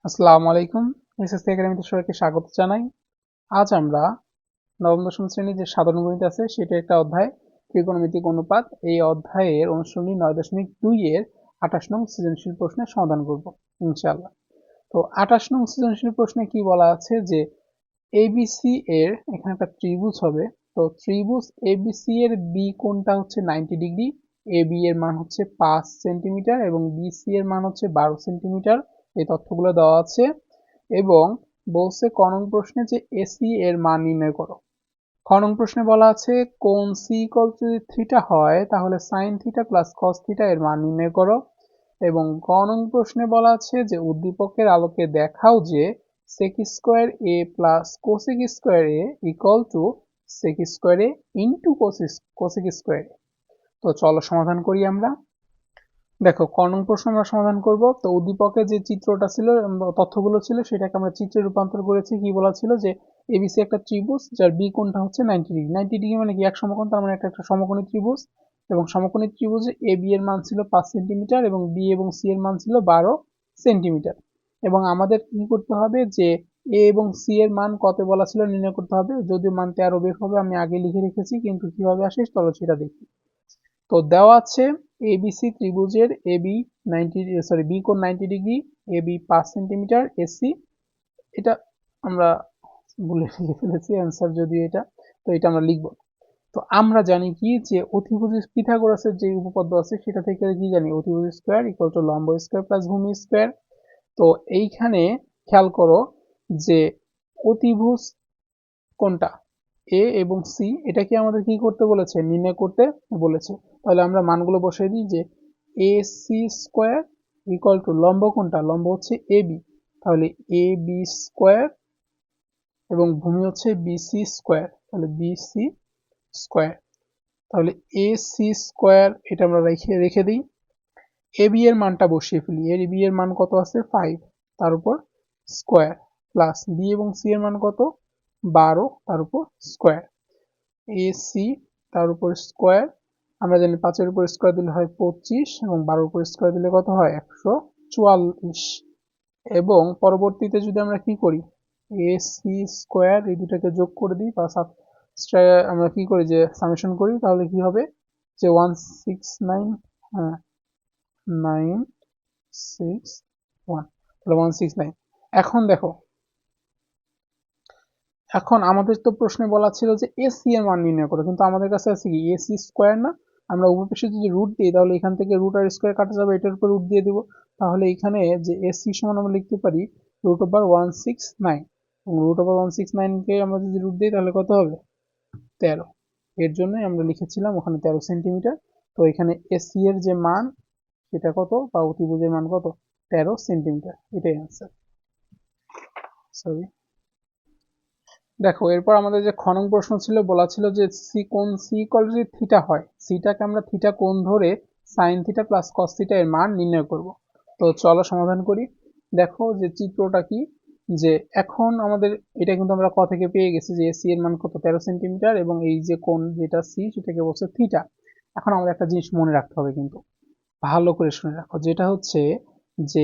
আসসালামু আলাইকুম। এসএসসি একাডেমিতে সবাইকে স্বাগত জানাই। আজ আমরা নবম দশম শ্রেণীর যে সাধারণ গণিত আছে সেটা একটা অধ্যায় ত্রিকোণমিতিক অনুপাত। এই অধ্যায়ের অনুশীলনী 9.2 এর 28 নং সৃজনশীল প্রশ্নের সমাধান করব ইনশাআল্লাহ। তো 28 নং সৃজনশীল প্রশ্নে কি বলা আছে যে এবিসি এর এখানে একটা ত্রিভুজ হবে। তো ত্রিভুজ এবিসি এর বি কোণটা হচ্ছে 90 ডিগ্রি, এবি এর মান হচ্ছে 5 সেন্টিমিটার এবং বিসি এর মান হচ্ছে 12 সেন্টিমিটার। এই তথ্যগুলো দেওয়া আছে এবং বলছে ক নং প্রশ্নে যে এসি এর মান নির্ণয় করো। খ নং প্রশ্নে বলা আছে কোণ সি ইকুয়াল যদি থিটা হয় তাহলে sign theta plus cos theta এর মান নির্ণয় করো। এবং গ নং প্রশ্নে বলা আছে যে উদ্দীপকের আলোকে দেখাও যে sec square A plus cosec square A equal to sec square A into cosec square A. তো চলো সমাধান করি আমরা। দেখো ক নং প্রশ্ন আমরা সমাধান করব। তো উদ্দীপকের যে চিত্রটা ছিল তথ্যগুলো ছিল সেটাকে আমরা চিত্রে রূপান্তর করেছি। কি বলা ছিল যে এবিসি একটা ত্রিভুজ যার বি কোণটা হচ্ছে 90 ডিগ্রি। 90 ডিগ্রি মানে কি এক সমকোণ, তার মানে একটা সমকোণী ত্রিভুজ। এবং সমকোণী ত্রিভুজে এ বি এর মান ছিল 5 সেন্টিমিটার এবং বি এবং সি এর মান ছিল 12 সেন্টিমিটার। এবং আমাদের কি করতে হবে যে এ এবং সি এর মান কত বলা ছিল নির্ণয় করতে হবে। যদিও মান 13 বের হবে আমি আগে লিখে রেখেছি, কিন্তু কিভাবে আসে চলো সেটা দেখি। তো দেওয়া আছে এবিসি ত্রিভুজের এবি 90 বি কোণ 90 ডিগ্রি, এবি 5 সেন্টিমিটার, এসি এটা আমরা ভুলে লিখে ফেলেছি অ্যান্সার যদিও এটা। তো এটা আমরা লিখব। তো আমরা জানি কি যে অতিভুজ পিথাগোরাসের যে উপপাদ্য আছে সেটা থেকে কি জানি অতিভুজ স্কয়ার ইকুয়াল টু লম্ব স্কয়ার প্লাস ভূমি স্কয়ার। তো এইখানে খেয়াল করো যে অতিভুজ কোনটা এ এবং সি এটাকে আমাদের কি করতে বলেছে নির্ণয় করতে বলেছে। তাহলে আমরা মানগুলো বসিয়ে দিই যে A C square equal to লম্ব কোনটা, লম্ব হচ্ছে এ বি, তাহলে এ বি স্কোয়ার এবং ভূমি হচ্ছে বিসি স্কোয়ার, তাহলে বিসি স্কোয়ার। তাহলে এ সি স্কোয়ার এটা আমরা রেখে রেখে দিই। এ বি এর মানটা বসিয়ে ফেলি। এ বি এর মান কত আছে 5, তার উপর স্কোয়ার প্লাস বি এবং সি এর মান কত 12, তার উপর স্কোয়ার এসি তার উপর স্কোয়ার। আমরা জানি 5 এর উপর স্কোয়ার দিলে হয় 25 এবং 12 এর উপর স্কোয়ার দিলে কত হয় 144। এবং পরবর্তীতে যদি আমরা কি করি এসি স্কোয়ার এই দুটাকে যোগ করে দিই বা আমরা কি করি যে সামেশন করি, তাহলে কি হবে যে 169, হ্যাঁ 961, তাহলে 169। এখন দেখো, এখন আমাদের তো প্রশ্নে বলা ছিল যে এসি এর মান নির্ণয় করো, কিন্তু আমাদের কাছে আছে কি এসি স্কোয়ার না। আমরা উভয় পাশে যদি রুট দিই তাহলে এখান থেকে রুট আর স্কোয়ার কাটা যাবে, এটার উপর রুট দিয়ে দিব। তাহলে এখানে যে এসি সমান আমরা লিখতে পারি রুট ওভার 169 এবং রুট ওভার 169কে আমরা যদি রুট দিই তাহলে কত হবে 13। এর জন্যই আমরা লিখেছিলাম ওখানে 13 সেন্টিমিটার। তো এখানে এসি এর যে মান সেটা কত বা অতিভুজের মান কত 13 সেন্টিমিটার, এটাই অ্যান্সার। সরি। দেখো এরপর আমাদের যে খ নং প্রশ্ন ছিল বলা ছিল যে সি কোণ সি ইকুয়াল যদি থিটা হয়, সিটাকে আমরা থিটা কোণ ধরে sign theta plus cos theta এর মান নির্ণয় করব। তো চলো সমাধান করি। দেখো যে চিত্রটা কি যে এখন আমাদের এটা কিন্তু আমরা ক থেকে পেয়ে গেছি যে সি এর মান কত 13 সেন্টিমিটার এবং এই যে কোণ যেটা সি সেটাকে বলছে থিটা। এখন আমাদের একটা জিনিস মনে রাখতে হবে, কিন্তু ভালো করে শুনে রাখো, যেটা হচ্ছে যে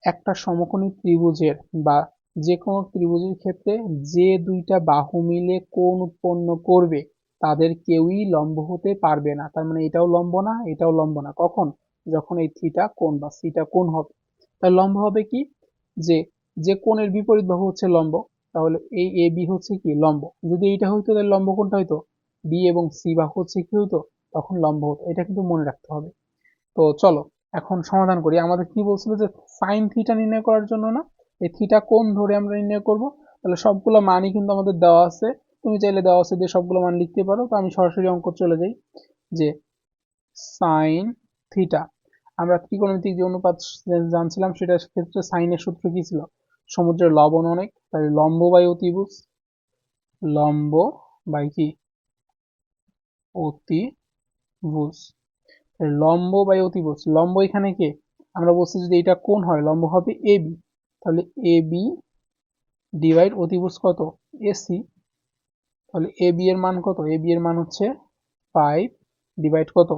একটা সমকোণী ত্রিভুজের বা যে কোনো ত্রিভুজের ক্ষেত্রে যে দুইটা বাহু মিলে কোণ উৎপন্ন করবে তাদের কেউই লম্ব হতে পারবে না। তার মানে এটাও লম্ব না এটাও লম্ব না। কখন? যখন এই থিটা কোণ বা সিটা কোণ হবে। তাহলে লম্ব হবে কি যে যে কোণের বিপরীত বাহু হচ্ছে লম্ব, তাহলে এই এ বি হচ্ছে কি লম্ব। যদি এইটা হইতো তাহলে লম্ব কোণটা হইতো বি এবং সি বাহু হচ্ছে কি হইতো তখন লম্ব হতো। এটা কিন্তু মনে রাখতে হবে। তো চলো এখন সমাধান করি। আমাদের কি বলছিল যে সাইন থিটা নির্ণয় করার জন্য না, এই থিটা কোণ ধরে আমরা নির্ণয় করব। তাহলে সবগুলো মানই কিন্তু আমাদের দেওয়া আছে। তুমি চাইলে দেওয়া আছে দিয়ে সবগুলো মান লিখতে পারো। তো আমি সরাসরি অঙ্ক চলে যাই যে সাইন থিটা, আমরা ত্রিকোণমিতিক যে অনুপাত জানছিলাম সেটার ক্ষেত্রে সাইনের সূত্র কি ছিল সমুদ্রের লবণ অনেক, তাই লম্ব বাই অতিভুজ, লম্ব বাই কি অতিভুজ। লম্ব বাই অতিভুজ, লম্ব এখানে কে আমরা বলছি যদি এটা কোণ হয় লম্ব হবে এ বি, তাহলে এ বি ডিভাইড অতিভুজ কত এসি, তাহলে এ বি এর মান কত এ বি এর মান হচ্ছে 5 ডিভাইড কত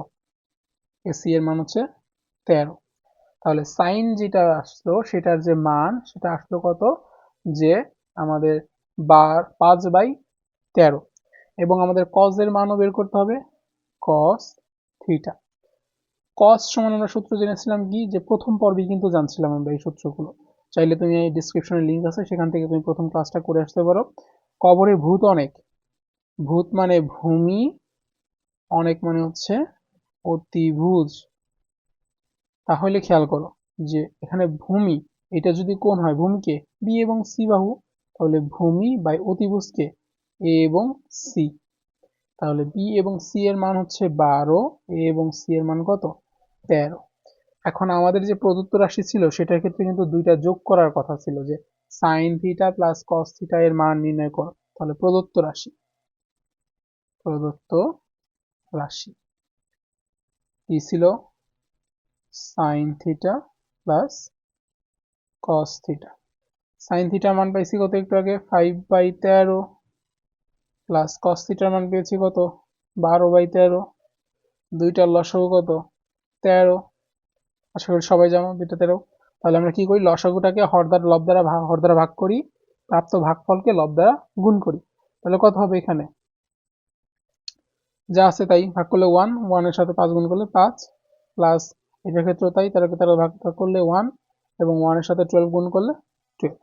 এসি এর মান হচ্ছে 13। তাহলে সাইন যেটা আসলো সেটার যে মান সেটা আসলো কত, যে আমাদের 5/13, এবং আমাদের কজ এর মানও বের করতে হবে, কস থিটা। কস সমান আমরা সূত্র জেনেছিলাম কি, যে প্রথম পর্বে কিন্তু জানছিলাম আমরা এই সূত্রগুলো। চাইলে তুমি এই ডিসক্রিপশনে লিঙ্ক আছে, সেখান থেকে তুমি প্রথম ক্লাসটা করে আসতে পারো। কবরে ভূত অনেক, ভূত মানে ভূমি, অনেক মানে হচ্ছে অতিভুজ। তাহলে খেয়াল করো যে এখানে ভূমি, এটা যদি কোণ হয়, ভূমিকে বি এবং সি বাহু, তাহলে ভূমি বাই অতিভুজকে এ এবং সি। তাহলে বি এবং সি এর মান হচ্ছে 12, এ এবং সি এর মান কত, 13। এখন আমাদের যে প্রদত্ত রাশি ছিল সেটার ক্ষেত্রে কিন্তু দুইটা যোগ করার কথা ছিল, যে sine theta plus cos theta এর মান নির্ণয় করো। তাহলে প্রদত্ত রাশি কি ছিল, sine theta plus cos theta. Sine থিটার মান পাইছি কত একটু আগে, 5/13, প্লাস কস থিটার মান পেয়েছি কত, 12/13। দুইটার লসাগু কত, 13। আশা করি সবাই জানো 2 টা 13। তাহলে আমরা কি করি, লসাগুটাকে হর দ্বারা ভাগ করি, প্রাপ্ত ভাগফলকে লব দ্বারা গুণ করি। তাহলে কত হবে, এখানে যা আছে তাই ভাগ করলে 1, 1 এর সাথে 5 গুণ করলে 5, প্লাস এটার ক্ষেত্রেও তাই, 13কে 13 ভাগ করলে 1, এবং 1 এর সাথে 12 গুণ করলে 12।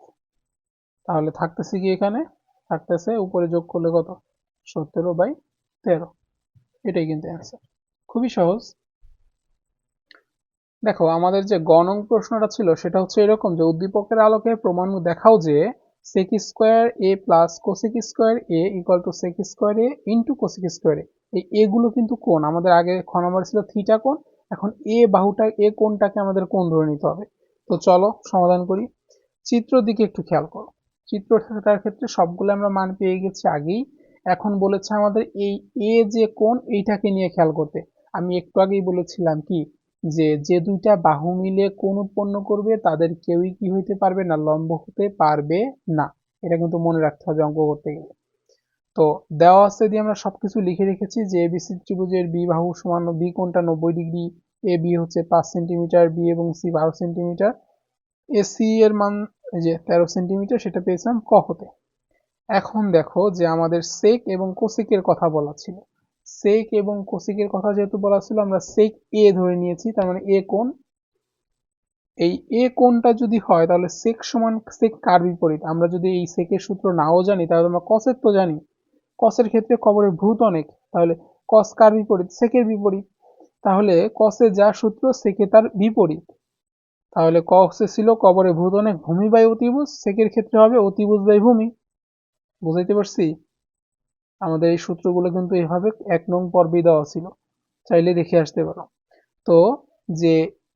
তাহলে থাকতেছে কি, এখানে থাকতেছে উপরে যোগ করলে কত, 17/13। এটাই কিন্তু অ্যান্সার, খুবই সহজ। দেখো আমাদের যে গ নং প্রশ্নটা ছিল সেটা হচ্ছে এরকম, যে উদ্দীপকের আলোকে প্রমাণ দেখাও যে sec square A plus cosec square A equal to sec square A into cosec square A. এই এগুলো কিন্তু কোণ, আমাদের আগে খ নম্বর ছিল থিটা কোণ, এখন এ বাহুটা, এ কোণটাকে আমাদের কোণ ধরে নিতে হবে। তো চলো সমাধান করি। চিত্র দিকে একটু খেয়াল করো। চিত্রটার ক্ষেত্রে সবগুলো আমরা মান পেয়ে গেছি আগেই। এখন বলেছে আমাদের এই এ যে কোণ, এইটাকে নিয়ে খেয়াল করতে। আমি একটু আগেই বলেছিলাম কি, যে যে দুইটা বাহু মিলে কোণ উৎপন্ন করবে তাদের কেউই কি হইতে পারবে না, লম্ব হতে পারবে না। এটা কিন্তু মনে রাখতে হবে অঙ্ক করতে গেলে। তো দেওয়া আছে দিয়ে আমরা সবকিছু লিখে রেখেছি, যে এবিসি ত্রিভুজের বি বাহু সমান, বি কোণটা 90°, এ বি হচ্ছে 5 সেন্টিমিটার, বি এবং সি 12 সেন্টিমিটার, এসি এর মান এই যে 13 সেন্টিমিটার, সেটা পেয়েছিলাম ক হতে। এখন দেখো যে আমাদের সেক এবং কোসেকের কথা বলা ছিল, সেক এবং কোসেকের কথা যেহেতু বলা ছিল, আমরা সেক এ ধরে নিয়েছি, তার মানে এ কোণ। এই এ কোণটা যদি হয় তাহলে সেক সমান সেক কার বিপরীত। আমরা যদি এই সেকের সূত্র নাও জানি তাহলে আমরা কসের তো জানি, কসের ক্ষেত্রে কবরের ভূত অনেক, তাহলে কস কার বিপরীত, সেকের বিপরীত। তাহলে কসে যা সূত্র সেকে তার বিপরীত। তাহলে কসে ছিল কবরে ভূত অনেক ভূমি বাই অতিভুজ, সেকের ক্ষেত্রে হবে অতিভুজ বাই ভূমি। বুঝাইতে পারছি? আমাদের এই সূত্রগুলো কিন্তু এভাবে 1 নং পর্বে দেওয়া ছিল, চাইলে দেখে আসতে পারো। তো যে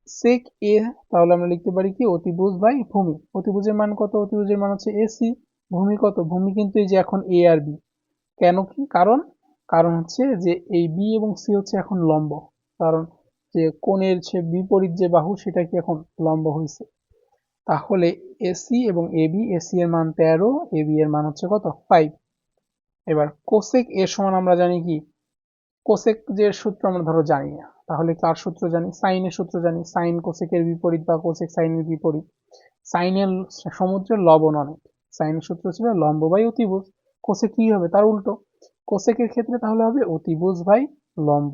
সেক এ, তাহলে আমরা লিখতে পারি কি, অতিভুজ বাই ভূমি। অতিভুজের মান কত, অতিভুজের মান হচ্ছে এসি। ভূমি কত, ভূমি কিন্তু এই যে এখন এ আর বি। কেন কি কারণ, কারণ হচ্ছে যে এই বি এবং সি হচ্ছে এখন লম্ব, কারণ যে কোণের যে বিপরীত যে বাহু সেটা কি এখন লম্ব হয়েছে। তাহলে এসি এবং এবি, এসি এর মান 13, এবি এর মান হচ্ছে কত, 5। এবার কোসেক এর সমান আমরা জানি কি, কোসেক যে সূত্র আমরা ধরো জানি না, তাহলে কার সূত্র জানি, সাইনের সূত্র জানি। সাইন কোসেকের বিপরীত বা কোসেক সাইনের বিপরীত। সাইনের সমুদ্রের লবণ অনেক, সাইনের সূত্র ছিল লম্ব বাই অতিভুজ। কোসেক কি হবে, তার উল্টো। কোসেকের ক্ষেত্রে তাহলে হবে অতিভুজ বাই লম্ব।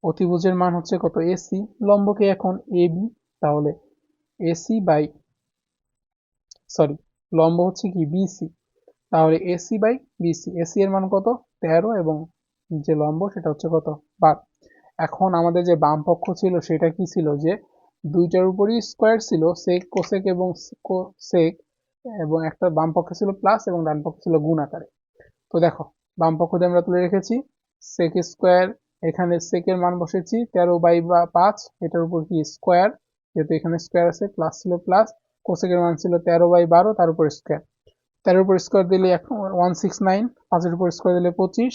অতিভুজের মান হচ্ছে কত, এসি, লম্বকে এখন এবি, তাহলে এসি বাই, সরি, লম্ব হচ্ছে কি বিসি, তাহলে এসি বাই বিসি। এসি এর মান কত, 13, এবং যে লম্ব সেটা হচ্ছে কত, 12। এখন আমাদের যে বাম পক্ষ ছিল সেটা কি ছিল, যে দুইটার উপরই স্কোয়ার ছিল, সেক কোসেক এবং সেক, এবং একটা বাম পক্ষে ছিল প্লাস এবং ডান পক্ষে ছিল গুণ আকারে। তো দেখো বাম পক্ষ দিয়ে আমরা তুলে রেখেছি সেক স্কোয়ার, এখানে সেকের মান বসেছি 13/5, এটার উপর কি স্কোয়ার, যেহেতু এখানে স্কোয়ার আছে, প্লাস ছিল প্লাস, কোসেকের মান ছিল 13/12, তার উপর স্কোয়ার। 13 উপর স্কোয়ার দিলে 169, 5-এর উপর স্কোয়ার দিলে 25,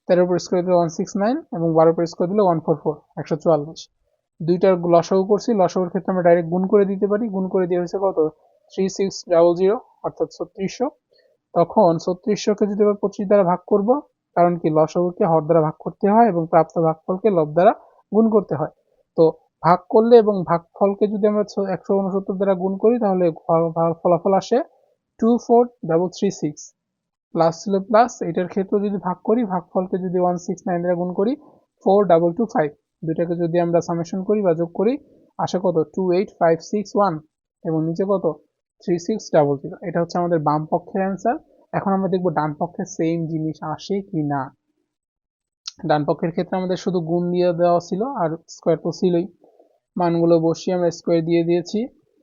13 উপর স্কোয়ার দিলে 169, এবং 12 উপর স্কোয়ার দিলে 144, 144। দুইটার লসাগু করছি, লসাগুর ক্ষেত্রে আমরা ডাইরেক্ট গুণ করে দিতে পারি, গুণ করে দিয়ে হয়েছে কত, 3600, অর্থাৎ 3600। তখন 3600কে যদি আবার 25 দ্বারা ভাগ করব, কারণ কি লসাগুকে হর দ্বারা ভাগ করতে হয় এবং প্রাপ্ত ভাগফলকে লব দ্বারা গুণ করতে হয়। তো ভাগ করলে এবং ভাগফলকে যদি আমরা 169 দ্বারা গুণ করি তাহলে ফলাফল আসে 24336। প্লাস ছিল প্লাস, এটার ক্ষেত্রে যদি ভাগ করি, ভাগফলকে যদি 169 দ্বারা গুণ করি 4225, দুইটাকে যদি আমরা সামেশন করি বা যোগ করি আসে কত 28561, এবং নিচে কত 3600। এটা হচ্ছে আমাদের বাম পক্ষের অ্যান্সার। এখন আমরা দেখবো ডান পক্ষের সেম জিনিস আসে কি না। ডান পক্ষের ক্ষেত্রে আমাদের শুধু গুণ দিয়ে দেওয়া ছিল আর স্কোয়ার তো ছিলই, মানগুলো বসিয়ে আমরা স্কোয়ার দিয়ে দিয়েছি।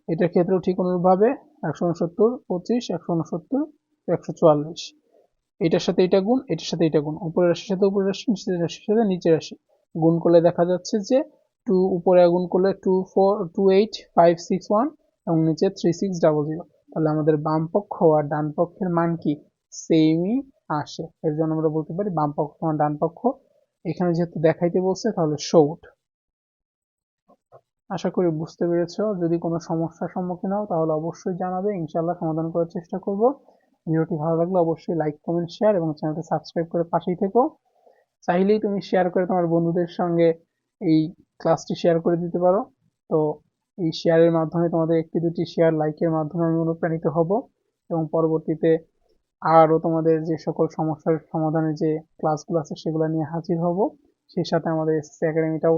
এটার ক্ষেত্রেও ঠিক অনুরূপভাবে 169, 25, 169, 144, এটার সাথে এটা গুণ, এটার সাথে এটা গুণ, উপরের রাশির সাথে উপরের রাশি, নিচের রাশির সাথে নিচের রাশি গুণ করলে দেখা যাচ্ছে যে উপরে গুণ করলে 28561 এবং নিচে 3600। তাহলে আমাদের বাম পক্ষ আর ডান পক্ষের মান কি সেমই আসে, এর জন্য আমরা বলতে পারি বাম পক্ষ আর ডান পক্ষ এখানে যেহেতু দেখাইতে বলছে তাহলে শোড। আশা করি বুঝতে পেরেছো। যদি কোনো সমস্যার সম্মুখীন হও তাহলে অবশ্যই জানাবে, ইনশাআল্লাহ সমাধান করার চেষ্টা করব। ভিডিওটি ভালো লাগলে অবশ্যই লাইক, কমেন্ট, শেয়ার এবং চ্যানেলটি সাবস্ক্রাইব করে পাশেই থেকো। চাইলেই তুমি শেয়ার করে তোমার বন্ধুদের সঙ্গে এই ক্লাসটি শেয়ার করে দিতে পারো। তো এই শেয়ারের মাধ্যমে, তোমাদের একটি দুটি শেয়ার লাইকের মাধ্যমে আমি অনুপ্রাণিত হব এবং পরবর্তীতে আরও তোমাদের যে সকল সমস্যার সমাধানের যে ক্লাসগুলো আছে সেগুলো নিয়ে হাজির হব। সেই সাথে আমাদের এসএসসি একাডেমিটাও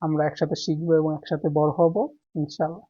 আমরা একসাথে শিখবো এবং একসাথে বড় হব ইনশাআল্লাহ।